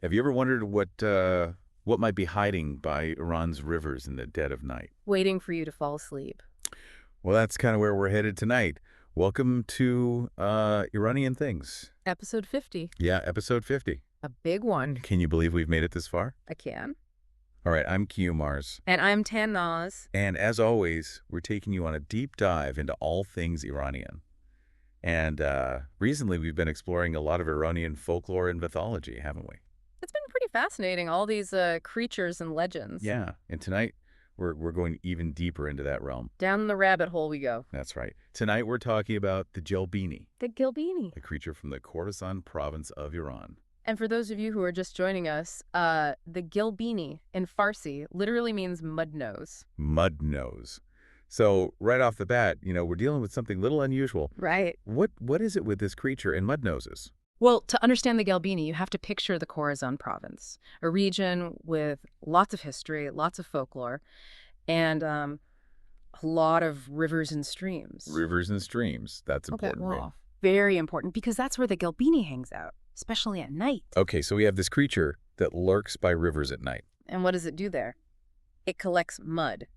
Have you ever wondered what might be hiding by Iran's rivers in the dead of night? Waiting for you to fall asleep. Well, that's kind of where we're headed tonight. Welcome to Iranian Things. Episode 50. Yeah, episode 50. A big one. Can you believe we've made it this far? I can. All right, I'm Q Mars. And I'm Tan Nas. And as always, we're taking you on a deep dive into all things Iranian. And recently, we've been exploring a lot of Iranian folklore and mythology, haven't we? It's been pretty fascinating, all these creatures and legends. Yeah, and tonight, we're going even deeper into that realm. Down the rabbit hole we go. That's right. Tonight, we're talking about the Gelbini, The Gelbini. a creature from the Khorasan Province of Iran. And for those of you who are just joining us, the Gelbini in Farsi literally means mud nose. Mud nose. So right off the bat, we're dealing with something a little unusual. Right. What is it with this creature and mud noses? Well, to understand the Gelbini, you have to picture the Khorasan Province, a region with lots of history, lots of folklore, and a lot of rivers and streams. Rivers and streams. That's Okay, important, right? well, very important, because that's where the Gelbini hangs out, especially at night. Okay, so we have this creature that lurks by rivers at night. And what does it do there? It collects mud.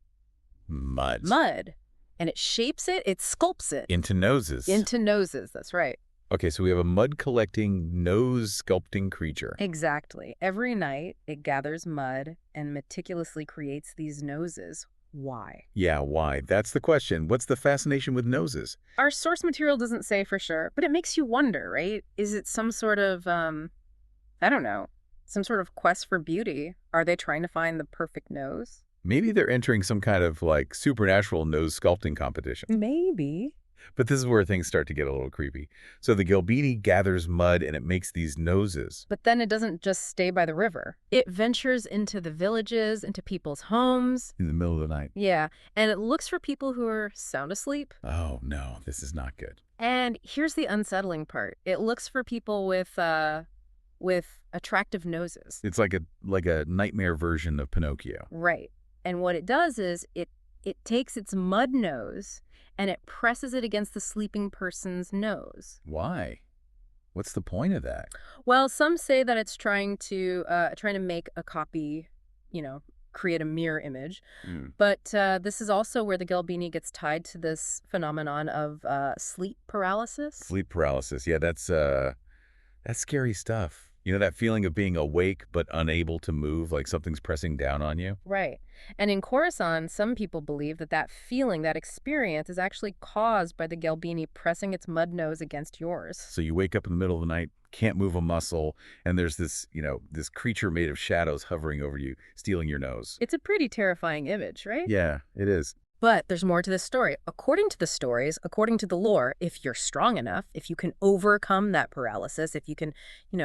Mud. Mud. And it shapes it, it sculpts it. Into noses. Into noses, that's right. Okay, so we have a mud-collecting, nose-sculpting creature. Exactly. Every night, it gathers mud and meticulously creates these noses. Why? Yeah, why? That's the question. What's the fascination with noses? Our source material doesn't say for sure, but it makes you wonder, right? Is it some sort of, I don't know, some sort of quest for beauty? Are they trying to find the perfect nose? Maybe they're entering some kind of, supernatural nose sculpting competition. Maybe. But this is where things start to get a little creepy. So the Gelbini gathers mud and it makes these noses. But then it doesn't just stay by the river. It ventures into the villages, into people's homes. In the middle of the night. Yeah, and it looks for people who are sound asleep. Oh, no, this is not good. And here's the unsettling part. It looks for people with attractive noses. It's like a nightmare version of Pinocchio. Right. And what it does is it takes its mud nose and it presses it against the sleeping person's nose. Why? What's the point of that? Well, some say that it's trying to make a copy, create a mirror image. Mm. But this is also where the Gelbini gets tied to this phenomenon of sleep paralysis. Sleep paralysis. Yeah, that's scary stuff. That feeling of being awake but unable to move, like something's pressing down on you? Right. And in Khorasan, some people believe that feeling, that experience, is actually caused by the Gelbini pressing its mud nose against yours. So you wake up in the middle of the night, can't move a muscle, and there's this creature made of shadows hovering over you, stealing your nose. It's a pretty terrifying image, right? Yeah, it is. But there's more to this story. According to the stories, according to the lore, if you're strong enough, if you can overcome that paralysis, if you can,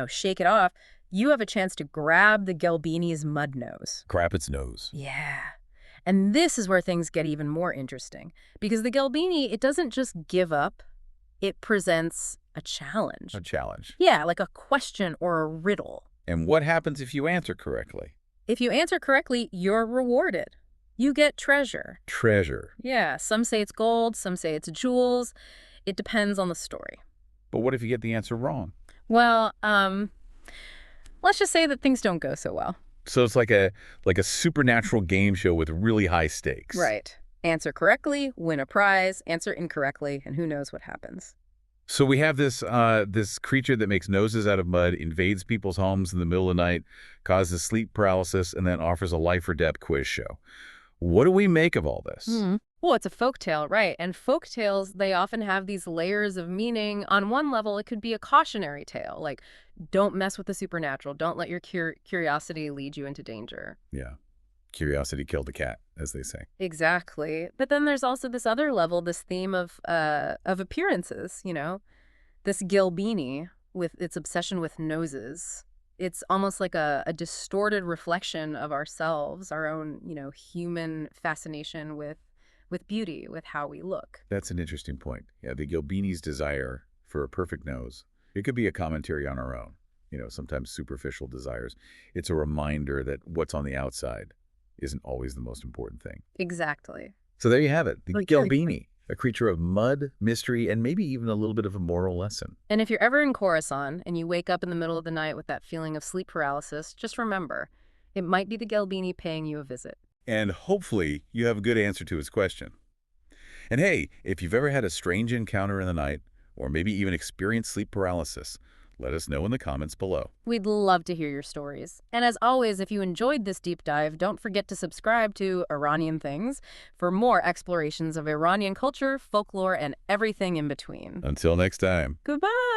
shake it off, you have a chance to grab the Gelbini's mud nose. Grab its nose. Yeah. And this is where things get even more interesting. Because the Gelbini, it doesn't just give up. It presents a challenge. A challenge. Yeah, like a question or a riddle. And what happens if you answer correctly? If you answer correctly, you're rewarded. You get treasure. Treasure. Yeah, some say it's gold, some say it's jewels. It depends on the story. But what if you get the answer wrong? Well, let's just say that things don't go so well. So it's like a supernatural game show with really high stakes. Right. Answer correctly, win a prize. Answer incorrectly, and who knows what happens. So we have this creature that makes noses out of mud, invades people's homes in the middle of the night, causes sleep paralysis, and then offers a life or death quiz show. What do we make of all this? Well, it's a folktale, right? And folktales, they often have these layers of meaning. On one level, it could be a cautionary tale, like, don't mess with the supernatural. Don't let your curiosity lead you into danger. Yeah. Curiosity killed the cat, as they say. Exactly. But then there's also this other level, this theme of appearances, This Gelbini, with its obsession with noses. It's almost like a distorted reflection of ourselves, our own, human fascination with beauty, with how we look. That's an interesting point. Yeah, the Gelbini's desire for a perfect nose. It could be a commentary on our own, sometimes superficial desires. It's a reminder that what's on the outside isn't always the most important thing. Exactly. So there you have it, the Like, Gelbini. A creature of mud, mystery, and maybe even a little bit of a moral lesson. And if you're ever in Khorasan and you wake up in the middle of the night with that feeling of sleep paralysis, just remember, it might be the Gelbini paying you a visit. And hopefully you have a good answer to his question. And hey, if you've ever had a strange encounter in the night, or maybe even experienced sleep paralysis, let us know in the comments below. We'd love to hear your stories. And as always, if you enjoyed this deep dive, don't forget to subscribe to Iranian Things for more explorations of Iranian culture, folklore, and everything in between. Until next time. Goodbye!